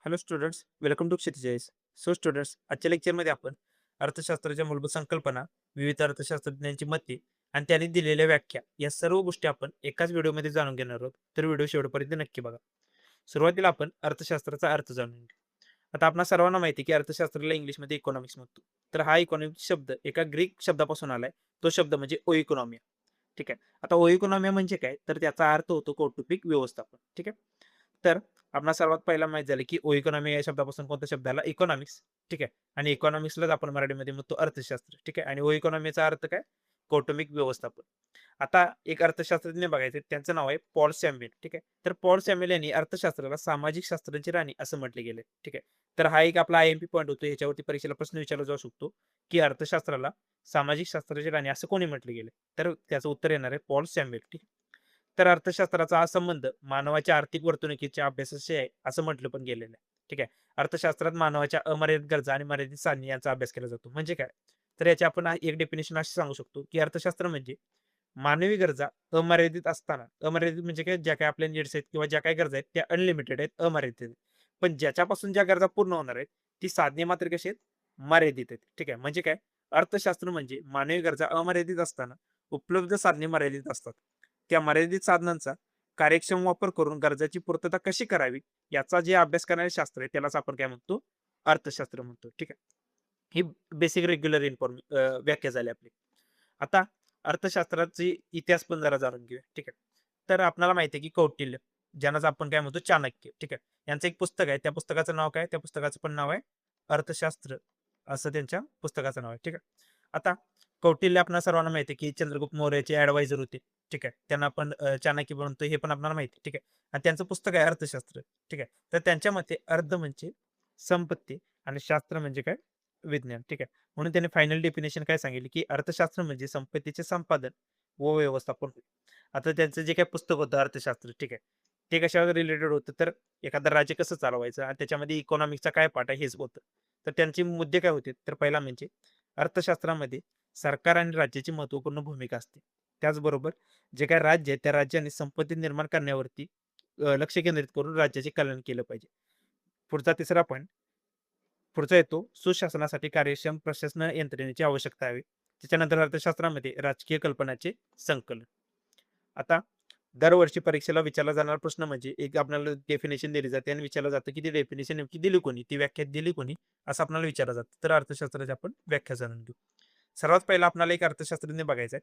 Hello students, welcome to Kshitij. So students, आजच्या लेक्चरमध्ये आपण अर्थशास्त्राच्या मूलभूत संकल्पना, विविध अर्थशास्त्रज्ञांची मते आणि त्यांनी दिलेल्या व्याख्या या सर्व गोष्टी आपण एकाच व्हिडिओमध्ये जाणून घेणार आहोत. तर व्हिडिओ शेवटपर्यंत नक्की बघा. सुरुवातीला आपण अर्थशास्त्राचा अर्थ जाणून घेऊ. आता आपणा सर्वांना माहिती आहे की अर्थशास्त्राला इंग्लिशमध्ये इकॉनॉमिक्स म्हणतो. तर हा इकॉनॉमिक्स शब्द एका ग्रीक शब्दापासून आलाय. तो शब्द म्हणजे ओइकॉनॉमिया. ठीक आहे. आता ओइकॉनॉमिया म्हणजे काय? तर त्याचा अर्थ होतो कौटुंबिक व्यवस्थापन. ठीक आहे. तर आपणास सर्वात पहिला माहित झालं की ओ इकॉनॉमी या शब्दापासून कोणत्या शब्दाला इकॉनॉमिक्स. ठीक आहे. आणि इकॉनॉमिक्सलाच आपण मराठीमध्ये म्हणतो अर्थशास्त्र. ठीक आहे. आणि ओ इकॉनॉमीचा अर्थ काय? कौटुंबिक व्यवस्थापन. आता एक अर्थशास्त्रज्ञ बघायचे, त्यांचं नाव आहे पॉल सॅम्युएल. ठीक आहे. तर पॉल सॅम्युएल यांनी अर्थशास्त्राला सामाजिक शास्त्रांची राणी असं म्हटले गेले. ठीक आहे. तर हा एक आपला आयएमपी पॉईंट होतो. याच्यावरती परीक्षेला प्रश्न विचारला जाऊ शकतो की अर्थशास्त्राला सामाजिक शास्त्राची राणी असं कोणी म्हटले गेले. तर त्याचं उत्तर येणार आहे पॉल सॅम्युएल. ठीक आहे. तर अर्थशास्त्राचा हा संबंध मानवाच्या आर्थिक वर्तणुकीच्या अभ्यासाशी आहे असं म्हटलं पण गेलेलं आहे. ठीक आहे. अर्थशास्त्रात मानवाच्या अमर्यादित गरजा आणि मर्यादित साधने यांचा अभ्यास केला जातो. म्हणजे काय? तर याची आपण एक डेफिनेशन अशी सांगू शकतो की अर्थशास्त्र म्हणजे मानवी गरजा अमर्यादित असताना, अमर्यादित म्हणजे काय, ज्या काही आपल्या नीड्स आहेत किंवा ज्या काही गरजा आहेत त्या अनलिमिटेड आहेत, अमर्यादित आहेत. पण ज्याच्यापासून ज्या गरजा पूर्ण होणार आहेत, ती साधने मात्र कशी आहेत? मर्यादित आहेत. ठीक आहे. म्हणजे काय? अर्थशास्त्र म्हणजे मानवी गरजा अमर्यादित असताना उपलब्ध साधने मर्यादित असतात. त्या मर्यादित साधनांचा कार्यक्षम वापर करून गरजाची पूर्तता कशी करावी याचा जे अभ्यास करणारे शास्त्र आहे त्यालाच आपण काय म्हणतो? अर्थशास्त्र म्हणतो. ठीक आहे. ही बेसिक रेग्युलर व्याख्या झाली आपली. आता अर्थशास्त्राची इतिहास पण जरा जाणून घेऊया. ठीक आहे. तर आपल्याला माहिती आहे की कौटिल्य, ज्यांनाच आपण काय म्हणतो चाणक्य. ठीक आहे. यांचं एक पुस्तक आहे. त्या पुस्तकाचं नाव काय? त्या पुस्तकाचं पण नाव आहे अर्थशास्त्र, असं त्यांच्या पुस्तकाचं नाव आहे. ठीक आहे. आता कौटिल्य आपल्या सर्वांना माहिती आहे की चंद्रगुप्त मौर्याचे ॲडवायझर होते. ठीक आहे. त्यांना आपण चाणक्य म्हणतो हे पण आपल्याला माहिती आहे. ठीक आहे. आणि त्यांचं पुस्तक आहे अर्थशास्त्र. ठीक आहे. तर त्यांच्या मते अर्थ म्हणजे संपत्ती आणि शास्त्र म्हणजे काय? विज्ञान. ठीक आहे. म्हणून त्याने फायनल डेफिनेशन काय सांगितली की अर्थशास्त्र म्हणजे संपत्तीचे संपादन व व्यवस्थापन होय. आता त्यांचं जे काही पुस्तक होतं अर्थशास्त्र, ठीक आहे. ते कशावर रिलेटेड होतं, तर एखादं राज्य कसं चालवायचं आणि त्याच्यामध्ये इकॉनॉमिक्सचा काय पार्ट आहे हेच होतं. तर त्यांचे मुद्दे काय होते? तर पहिला म्हणजे अर्थशास्त्रामध्ये सरकार आणि राज्याची महत्त्वपूर्ण भूमिका असते. त्याचबरोबर जे काही राज्य आहे त्या राज्याने संपत्ती निर्माण करण्यावरती लक्ष केंद्रित करून राज्याचे कल्याण केलं पाहिजे. पुढचा तिसरा पॉइंट, पुढचा येतो सुशासनासाठी कार्यक्षम प्रशासन यंत्रणेची आवश्यकता आहे. त्याच्यानंतर अर्थशास्त्रामध्ये राजकीय कल्पनाचे संकलन. आता दरवर्षी परीक्षेला विचारला जाणारा प्रश्न म्हणजे एक आपल्याला डेफिनेशन दिली जाते आणि विचारलं जातं की ती डेफिनेशन नेमकी दिली कोणी, ती व्याख्या दिली कोणी, असं आपल्याला विचारलं जातं. तर अर्थशास्त्राची आपण व्याख्या जाणून घेऊ. सर्वात पहिला आपल्याला एक अर्थशास्त्रज्ञ बघायचा आहे,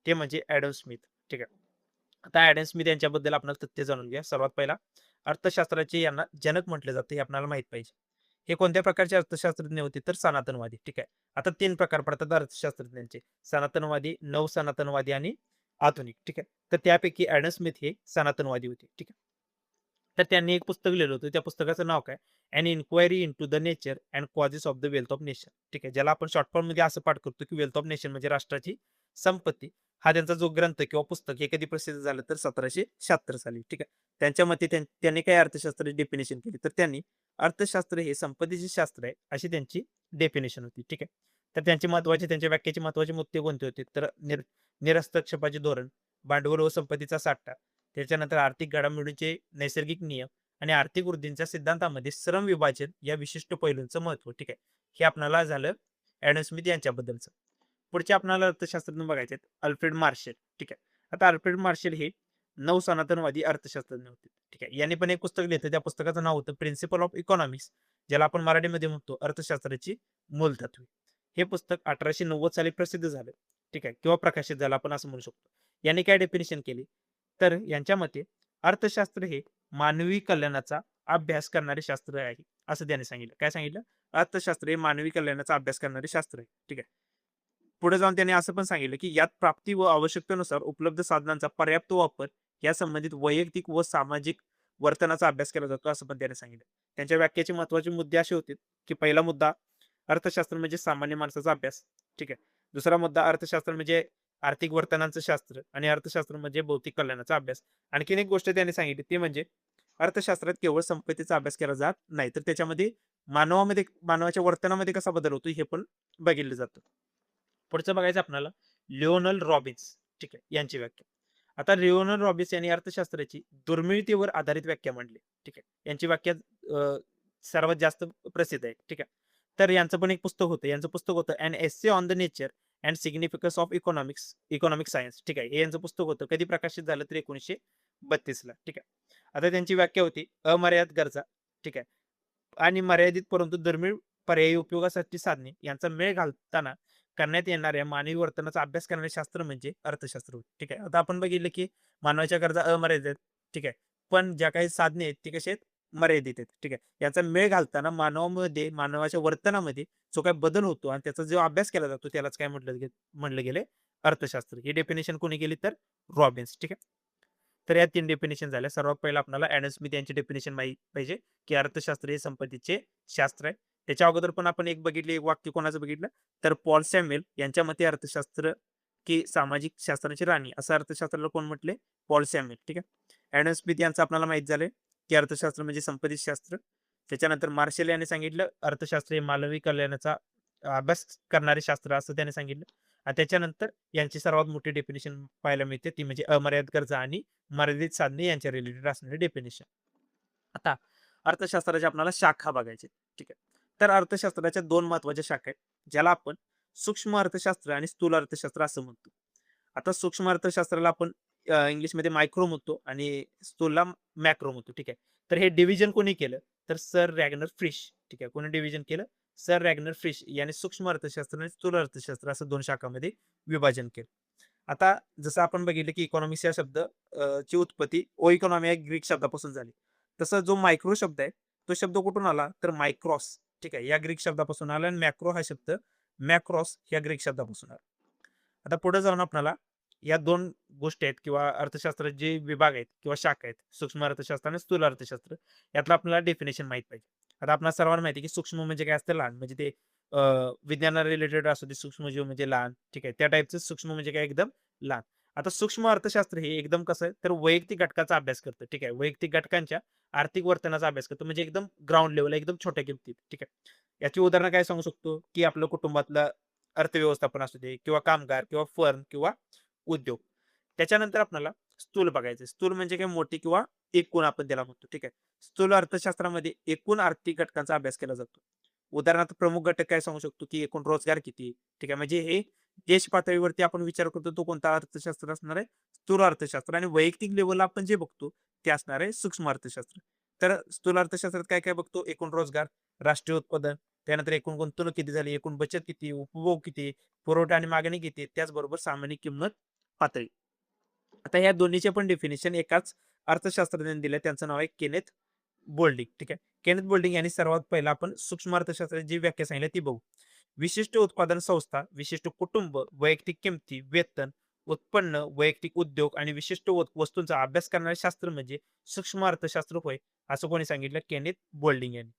ते म्हणजे ॲडम स्मिथ. ठीक आहे. आता ॲडम स्मिथ यांच्याबद्दल आपण तथ्य जाणून घ्या. सर्वात पहिला, अर्थशास्त्राचे यांना जनक म्हटले जाते हे आपल्याला माहित पाहिजे. हे कोणत्या प्रकारचे अर्थशास्त्रज्ञ होते? तर सनातनवादी. ठीक आहे. आता 3 प्रकार पडतात अर्थशास्त्रज्ञांचे. सनातनवादी, नवसनातनवादी आणि आधुनिक. ठीक आहे. तर त्यापैकी ॲडम स्मिथ हे सनातनवादी होते. ठीक आहे. तर त्यांनी एक पुस्तक लिहिलं होतं. त्या पुस्तकाचं नाव काय? An inquiry into the nature and causes of the wealth of nation. ठीक आहे. ज्याला आपण शॉर्ट फॉर्ममध्ये असं पाठ करतो, की वेल्थ ऑफ नेशन म्हणजे राष्ट्राची संपत्ती. हा त्यांचा जो ग्रंथ किंवा पुस्तक हे कधी प्रसिद्ध झालं तर 1776 साली. ठीक आहे. त्यांच्या मते त्यांनी काय अर्थशास्त्राची डेफिनेशन केली? तर त्यांनी अर्थशास्त्र हे संपत्तीचे शास्त्र आहे, अशी त्यांची डेफिनेशन होती. ठीक आहे. तर त्यांच्या व्याख्येचे महत्त्वाचे मुद्दे कोणते होते? तर निरहस्तक्षेपाचे धोरण, भांडवल व संपत्तीचा साठा, त्याच्यानंतर आर्थिक घडामोडींचे नैसर्गिक नियम आणि आर्थिक वृद्धींच्या सिद्धांतामध्ये श्रम विभाजन या विशिष्ट पैलूंचं महत्त्व. ठीक आहे. हे आपल्याला झालं ॲडम स्मिथ यांच्याबद्दलचं. पुढचे आपल्याला अर्थशास्त्रज्ञ बघायचे आहेत, अल्फ्रेड मार्शल. ठीक आहे. आता अल्फ्रेड मार्शल हे नवसनातनवादी अर्थशास्त्रज्ञ होते. ठीक आहे. यांनी पण एक पुस्तक लिहिलं. त्या पुस्तकाचं नाव होतं प्रिन्सिपल ऑफ इकॉनॉमिक्स, ज्याला आपण मराठीमध्ये म्हणतो अर्थशास्त्राची मूलतत्वे. हे पुस्तक 1890 साली प्रसिद्ध झालं. ठीक आहे. किंवा प्रकाशित झालं आपण असं म्हणू शकतो. यांनी काय डेफिनेशन केली? तर यांच्या मते अर्थशास्त्र हे मानवी कल्याणाचा अभ्यास करणारे शास्त्र आहे, असं त्याने सांगितलं. काय सांगितलं? अर्थशास्त्र हे मानवी कल्याणाचा अभ्यास करणारे शास्त्र आहे. ठीक आहे. पुढे जाऊन त्यांनी असं पण सांगितलं, की यात प्राप्ती व आवश्यकतेनुसार उपलब्ध साधनांचा पर्याप्त वापर या संबंधित वैयक्तिक व सामाजिक वर्तनाचा अभ्यास केला जातो, असं पण त्याने सांगितलं. त्यांच्या व्याख्येचे महत्त्वाचे मुद्दे असे होते, की पहिला मुद्दा, अर्थशास्त्र म्हणजे सामान्य माणसाचा अभ्यास. ठीक आहे. दुसरा मुद्दा, अर्थशास्त्र म्हणजे आर्थिक वर्तनाचं शास्त्र आणि अर्थशास्त्र म्हणजे भौतिक कल्याणाचा अभ्यास. आणखीन एक गोष्ट त्यांनी सांगितली ती म्हणजे अर्थशास्त्रात केवळ संपत्तीचा अभ्यास केला जात नाही, तर त्याच्यामध्ये मानवाच्या वर्तनामध्ये कसा बदल होतो हे पण बघितलं जातं. पुढचं बघायचं आपल्याला लिओनल रॉबिन्स. ठीक आहे, यांची व्याख्या. आता लिओनल रॉबिन्स यांनी अर्थशास्त्राची दुर्मिळतेवर आधारित व्याख्या मांडली. ठीक आहे. यांची व्याख्या सर्वात जास्त प्रसिद्ध आहे. ठीक आहे. तर यांचं पण एक पुस्तक होतं. यांचं पुस्तक होतं "an essay on the nature and significance of economic science." ठीक आहे. हे यांचं पुस्तक होतं. कधी प्रकाशित झालं तर 1932 ला. ठीक आहे. आता त्यांची व्याख्या होती अमर्याद गरजा. ठीक आहे. आणि मर्यादित परंतु दुर्मिळ पर्यायी उपयोगासाठी साधने यांचा मेळ घालताना करण्यात येणाऱ्या मानवी वर्तनाचा अभ्यास करणारे शास्त्र म्हणजे अर्थशास्त्र होय. ठीक आहे. आता आपण बघितलं की मानवाच्या गरजा अमर्यादित आहेत. ठीक आहे. पण ज्या काही साधने आहेत ती कशी आहेत? मर्यादित आहेत. ठीक आहे. याचा मेळ घालताना मानवामध्ये, मानवाच्या वर्तनामध्ये जो काही बदल होतो आणि त्याचा जो अभ्यास केला जातो त्यालाच काय म्हटलं गेले अर्थशास्त्र. ही डेफिनेशन कोणी केली तर रॉबिन्स. ठीक आहे. तर या 3 डेफिनेशन झाल्या. सर्वात पहिला आपल्याला ॲडम स्मिथ यांची डेफिनेशन माहीत पाहिजे, की अर्थशास्त्र हे संपत्तीचे शास्त्र आहे. त्याच्या अगोदर पण आपण एक बघितली, एक वाक्य कोणाचं बघितलं, तर पॉल सॅम्युएल यांच्या मते अर्थशास्त्र की सामाजिक शास्त्राची राणी असं अर्थशास्त्राला कोण म्हटले? Paul Samuel. ठीक आहे. ॲडम स्मिथ यांचं आपल्याला माहीत झालंय, की अर्थशास्त्र म्हणजे संपत्ती शास्त्र. त्याच्यानंतर मार्शल यांनी सांगितलं, अर्थशास्त्र हे मानवी कल्याणाचा अभ्यास करणारे शास्त्र असं त्याने सांगितलं. आणि त्याच्यानंतर यांची सर्वात मोठी डेफिनेशन पाहायला मिळते ती म्हणजे अमर्याद गरजा आणि मर्यादित साधने यांच्या रिलेटेड असणारी डेफिनेशन. आता अर्थशास्त्राच्या आपल्याला शाखा बघायचे. ठीक आहे. तर अर्थशास्त्राच्या 2 महत्त्वाच्या शाखा आहेत, ज्याला आपण सूक्ष्म अर्थशास्त्र आणि स्थूल अर्थशास्त्र असं म्हणतो. आता सूक्ष्म अर्थशास्त्राला आपण इंग्लिशमध्ये मायक्रो म्हणतो आणि स्थूलला मॅक्रो म्हणतो. ठीक आहे. तर हे डिव्हिजन कोणी केलं? तर सर रॅगनर फ्रिश. ठीक आहे. कोणी डिव्हिजन केलं? सर रॅगनर फ्रिश याने सूक्ष्म अर्थशास्त्र आणि स्थूल अर्थशास्त्र असं 2 शाखांमध्ये विभाजन केलं. आता जसं आपण बघितलं की इकॉनॉमिक्स या ची उत्पत्ती इकॉनॉमी या ग्रीक शब्दापासून झाली. तसं जो मायक्रो शब्द आहे, तो शब्द कुठून आला? तर मायक्रॉस. ठीक आहे. या ग्रीक शब्दापासून आला आणि मॅक्रो हा शब्द मॅक्रॉस या ग्रीक शब्दापासून आला. आता पुढे जाऊन आपल्याला या 2 गोष्टी आहेत किंवा अर्थशास्त्राचे जे विभाग आहेत किंवा शाखा आहेत, सूक्ष्म अर्थशास्त्र आणि स्थूल अर्थशास्त्र, यातलं आपल्याला डेफिनेशन माहीत पाहिजे. आता आपल्या सर्वांना माहिती आहे की सूक्ष्म म्हणजे काय असतं? लहान. म्हणजे ते अ, विज्ञानाला रिलेटेड असू दे, सूक्ष्मजीव म्हणजे लहान. ठीक आहे. त्या टाईपचं सूक्ष्म म्हणजे काय? एकदम लहान. आता सूक्ष्म अर्थशास्त्र हे एकदम कसं आहे? तर वैयक्तिक घटकाचा अभ्यास करतं. ठीक आहे. वैयक्तिक घटकांच्या आर्थिक वर्तनाचा अभ्यास करतो. म्हणजे एकदम ग्राउंड लेव्हल एकदम छोट्या किमतीत. ठीक आहे. याची उदाहरणं काय सांगू शकतो? की आपलं कुटुंबातलं अर्थव्यवस्थापन असू दे किंवा कामगार किंवा फर्म किंवा उद्योग. त्याच्यानंतर आपल्याला स्थूल बघायचं. स्थूल म्हणजे काय? मोठी किंवा एकूण आपण त्याला म्हणतो. ठीक आहे. स्थूल अर्थशास्त्रामध्ये एकूण आर्थिक घटकांचा अभ्यास केला जातो. उदाहरणार्थ प्रमुख घटक काय सांगू शकतो, की एकूण रोजगार किती? ठीक आहे. म्हणजे हे देश पातळीवरती आपण विचार करतो तो कोणता अर्थशास्त्र असणार आहे? स्थूल अर्थशास्त्र आणि वैयक्तिक लेव्हलला आपण जे बघतो ते असणार आहे सूक्ष्म अर्थशास्त्र. तर स्थूल अर्थशास्त्रात काय-काय बघतो? एकूण रोजगार, राष्ट्रीय उत्पादन, त्यानंतर एकूण गुंतवणूक किती झाली, एकूण बचत किती, उपभोग किती, पुरवठा आणि मागणी किती, त्याचबरोबर सामान्य किंमत पातळी. आता ह्या दोन्हीचे पण डेफिनेशन एकाच अर्थशास्त्रज्ञाने दिले. त्यांचं नाव आहे केनेथ बोल्डिंग. ठीक आहे. केनेथ बोल्डिंग यांनी सर्वात पहिला आपण सूक्ष्म अर्थशास्त्राची जी व्याख्या सांगितली ती बघू. विशिष्ट उत्पादन संस्था, विशिष्ट कुटुंब, वैयक्तिक किमती, वेतन, उत्पन्न, वैयक्तिक उद्योग आणि विशिष्ट वस्तूंचा अभ्यास करणारे शास्त्र म्हणजे सूक्ष्म अर्थशास्त्र होय, असं कोणी सांगितलं? केनेथ बोल्डिंग यांनी.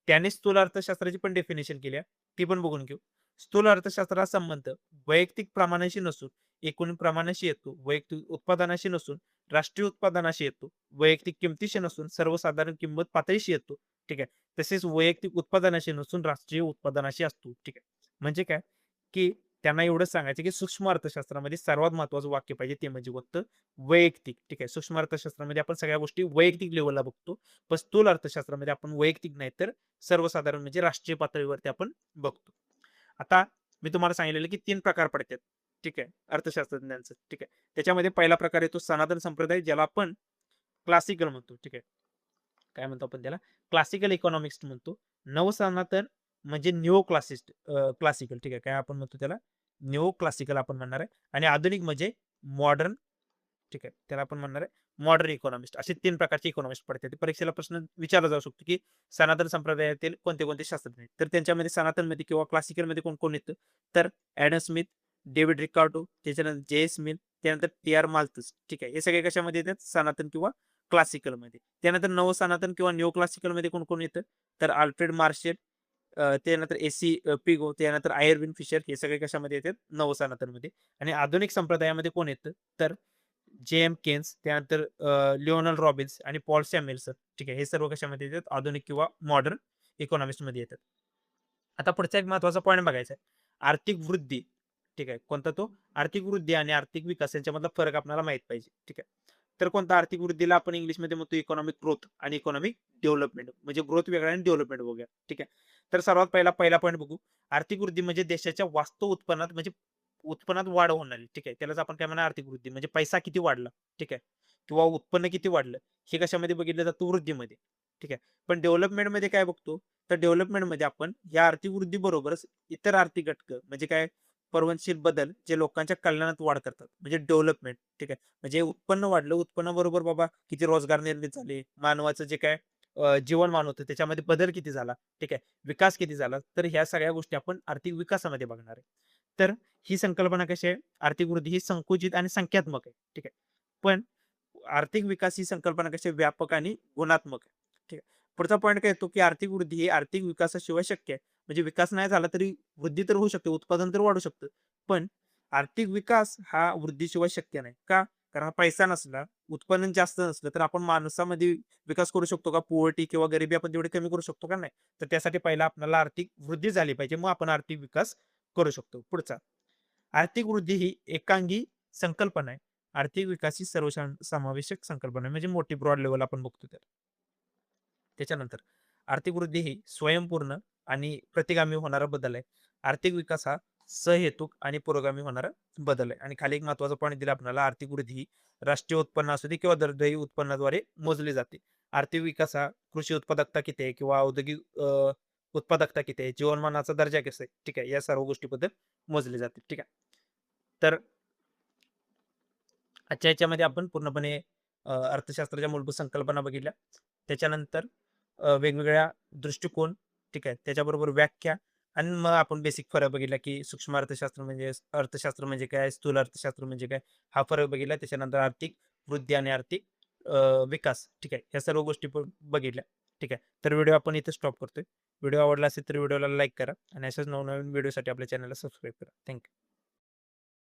त्याने स्थूल अर्थशास्त्राची पण डेफिनेशन केली आहे. ती पण बघून घेऊ. स्थूल अर्थशास्त्राचा संबंध वैयक्तिक प्रमाणाशी नसून एकूण प्रमाणाशी येतो. वैयक्तिक उत्पादनाशी नसून राष्ट्रीय उत्पादनाशी येतो. वैयक्तिक किमतीशी नसून सर्वसाधारण किंमत पातळीशी येतो. ठीक आहे. तसेच वैयक्तिक उत्पादनाशी नसून राष्ट्रीय उत्पादनाशी असतो. ठीक आहे. म्हणजे काय? की त्यांना एवढंच सांगायचं की सूक्ष्म अर्थशास्त्रामध्ये सर्वात महत्त्वाचं वाक्य पाहिजे ते म्हणजे फक्त वैयक्तिक. ठीक आहे. सूक्ष्म अर्थशास्त्रामध्ये आपण सगळ्या गोष्टी वैयक्तिक लेव्हलला बघतो. पण स्थूल अर्थशास्त्रामध्ये आपण वैयक्तिक नाही तर सर्वसाधारण म्हणजे राष्ट्रीय पातळीवरती आपण बघतो. आता मी तुम्हाला सांगितलेलं की 3 प्रकार पडतात. ठीक आहे. अर्थशास्त्रज्ञांचं. ठीक आहे. त्याच्यामध्ये पहिला प्रकार येतो सनातन संप्रदाय ज्याला आपण क्लासिकल म्हणतो. ठीक आहे. काय म्हणतो आपण त्याला? क्लासिकल इकॉनॉमिक्स म्हणतो. नवसनातन म्हणजे निओ क्लासिकल ठीक आहे. काय आपण म्हणतो त्याला? निओ क्लासिकल आपण म्हणणार आहे आणि आधुनिक म्हणजे मॉडर्न ठीक आहे. त्याला आपण म्हणणार आहे मॉडर्न इकॉनॉमिस्ट. असे 3 प्रकारचे इकॉनॉमिस्ट पडतात. परीक्षेला प्रश्न विचारला जाऊ शकतो, की सनातन संप्रदायातील कोणते-कोणते शास्त्रज्ञ आहेत. तर त्यांच्यामध्ये सनातनमध्ये किंवा क्लासिकलमध्ये कोण-कोण येतं? तर ॲडम स्मिथ, डेव्हिड रिकार्डो, त्याच्यानंतर जे.एस. मिल, त्यानंतर टी.आर. माल्थस. ठीक आहे. हे सगळे कशामध्ये येतात? सनातन किंवा क्लासिकलमध्ये. त्यानंतर नवसनातन किंवा निओ क्लासिकलमध्ये कोण-कोण येतं? तर अल्फ्रेड मार्शल, त्यानंतर ए.सी. पिगो, त्यानंतर आयर्विन फिशर हे सगळे कशामध्ये येतात? नवसनातनमध्ये. आणि आधुनिक संप्रदायामध्ये कोण येतं? तर जे.एम. केन्स, त्यानंतर लिओनल रॉबिन्स आणि पॉल सॅम्युएल्सन. ठीक आहे. हे सर्व कशामध्ये येतात? आधुनिक किंवा मॉडर्न इकॉनॉमिक्समध्ये येतात. आता पुढचा एक महत्त्वाचा पॉइंट बघायचा आहे. आर्थिक वृद्धी. ठीक आहे. कोणता तो? आर्थिक वृद्धी आणि आर्थिक विकास यांच्यामधला फरक आपल्याला माहीत पाहिजे. ठीक आहे. तर कोणता आर्थिक वृद्धीला आपण इंग्लिशमध्ये म्हणतो इकॉनॉमिक ग्रोथ आणि इकॉनॉमिक डेव्हलपमेंट. म्हणजे ग्रोथ वेगळा आणि डेव्हलपमेंट बघूया. ठीक आहे. तर सर्वात पहिला पॉइंट बघू. आर्थिक वृद्धी म्हणजे देशाच्या वास्तव उत्पन्नात म्हणजे उत्पन्नात वाढ होणारी. ठीक आहे. त्यालाच आपण काय म्हणणार आर्थिक वृद्धी. म्हणजे पैसा किती वाढला. ठीक आहे. किंवा उत्पन्न किती वाढलं. हे कशामध्ये बघितलं जातं वृद्धीमध्ये. ठीक आहे. पण डेव्हलपमेंटमध्ये काय बघतो, तर डेव्हलपमेंटमध्ये आपण या आर्थिक वृद्धीबरोबरच इतर आर्थिक घटकं म्हणजे काय पर्वनशील बदल जे लोकांच्या कल्याणात वाढ करतात. म्हणजे डेव्हलपमेंट. ठीक आहे. म्हणजे उत्पन्न वाढलं, उत्पन्नाबरोबर बाबा किती रोजगार निर्मित झाले, मानवाचं जे काय जीवनमान होतं त्याच्यामध्ये बदल किती झाला, ठीक आहे. विकास किती झाला, तर ह्या सगळ्या गोष्टी आपण आर्थिक विकासामध्ये बघणार आहे. तर ही संकल्पना कशी आहे, आर्थिक वृद्धी ही संकुचित आणि संख्यात्मक आहे, ठीक आहे. पण आर्थिक विकास ही संकल्पना कशी आहे, व्यापक आणि गुणात्मक आहे, ठीक आहे. पुढचा पॉईंट काय येतो, की आर्थिक वृद्धी ही आर्थिक विकासाशिवाय शक्य आहे. म्हणजे विकास नाही झाला तरी वृद्धी तर होऊ शकते, उत्पादन तर वाढू शकतं. पण आर्थिक विकास हा वृद्धीशिवाय शक्य नाही. का? कारण हा पैसा नसला, उत्पन्न जास्त नसलं, तर आपण माणसामध्ये विकास करू शकतो का? पॉवर्टी किंवा गरिबी आपण तेवढी कमी करू शकतो का? नाही. तर त्यासाठी पहिला आपल्याला आर्थिक वृद्धी झाली पाहिजे. मग आपण आर्थिक विकास करू शकतो. पुढचा, आर्थिक वृद्धी ही एकांगी संकल्पना आहे. आर्थिक विकास ही समावेशक संकल्पना आहे. म्हणजे मोठी ब्रॉड लेव्हल आपण बघतो त्याला. त्याच्यानंतर आर्थिक वृद्धी ही स्वयंपूर्ण आणि प्रतिगामी होणारा बदल आहे. आर्थिक विकास हा सहेतुक आणि पुरोगामी होणारा बदल आहे. आणि खाली एक महत्त्वाचा पॉइंट दिला आपल्याला, आर्थिक वृद्धी ही राष्ट्रीय उत्पन्न असू दे किंवा दरडोई उत्पन्नाद्वारे मोजली जाते. आर्थिक विकास हा कृषी उत्पादकता किती आहे किंवा औद्योगिक उत्पादकता किती आहे, जीवनमानाचा दर्जा कसा आहे, ठीक आहे. या सर्व गोष्टीबद्दल मोजले जाते. ठीक आहे. तर आजच्या याच्यामध्ये आपण पूर्णपणे अर्थशास्त्राच्या मूलभूत संकल्पना बघितल्या. त्याच्यानंतर वेगवेगळ्या दृष्टिकोन, ठीक आहे. त्याच्याबरोबर व्याख्या आणि मग आपण बेसिक फरक बघितला, की सूक्ष्म अर्थशास्त्र म्हणजे काय, स्थूल अर्थशास्त्र म्हणजे काय, हा फरक बघितला. त्याच्यानंतर आर्थिक वृद्धी आणि आर्थिक विकास, ठीक आहे. ह्या सर्व गोष्टी पण बघितल्या. ठीक आहे. तर व्हिडिओ आपण इथे स्टॉप करतोय. व्हिडिओ आवडला असेल तर व्हिडिओला लाईक करा आणि अशाच नवनवीन व्हिडिओसाठी आपल्या चॅनलला सबस्क्राईब करा. थँक